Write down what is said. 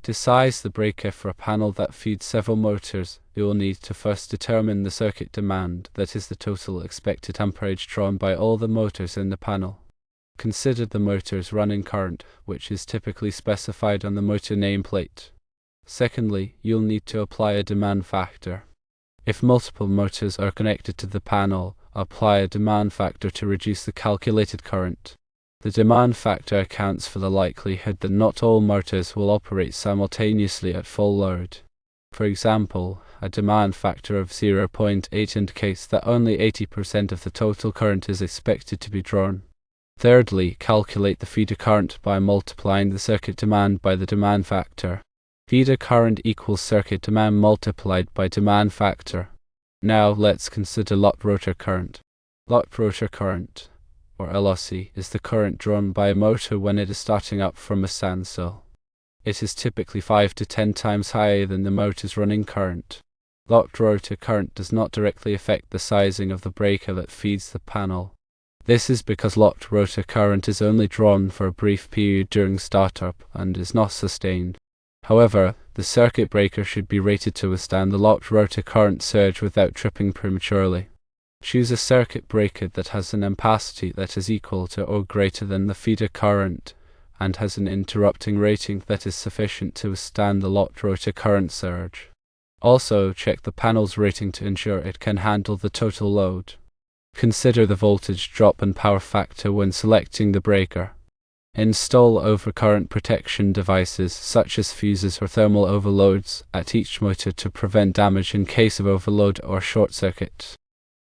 To size the breaker for a panel that feeds several motors, you will need to first determine the circuit demand, that is the total expected amperage drawn by all the motors in the panel. Consider the motor's running current, which is typically specified on the motor nameplate. Secondly, you'll need to apply a demand factor. If multiple motors are connected to the panel, apply a demand factor to reduce the calculated current. The demand factor accounts for the likelihood that not all motors will operate simultaneously at full load. For example, a demand factor of 0.8 indicates that only 80% of the total current is expected to be drawn. Thirdly, calculate the feeder current by multiplying the circuit demand by the demand factor. Feeder current equals circuit demand multiplied by demand factor. Now let's consider locked rotor current. Locked rotor current, or LRC, is the current drawn by a motor when it is starting up from a standstill. It is typically 5 to 10 times higher than the motor's running current. Locked rotor current does not directly affect the sizing of the breaker that feeds the panel. This is because locked rotor current is only drawn for a brief period during startup and is not sustained. However, the circuit breaker should be rated to withstand the locked rotor current surge without tripping prematurely. Choose a circuit breaker that has an ampacity that is equal to or greater than the feeder current and has an interrupting rating that is sufficient to withstand the locked rotor current surge. Also, check the panel's rating to ensure it can handle the total load. Consider the voltage drop and power factor when selecting the breaker. Install overcurrent protection devices such as fuses or thermal overloads at each motor to prevent damage in case of overload or short circuit.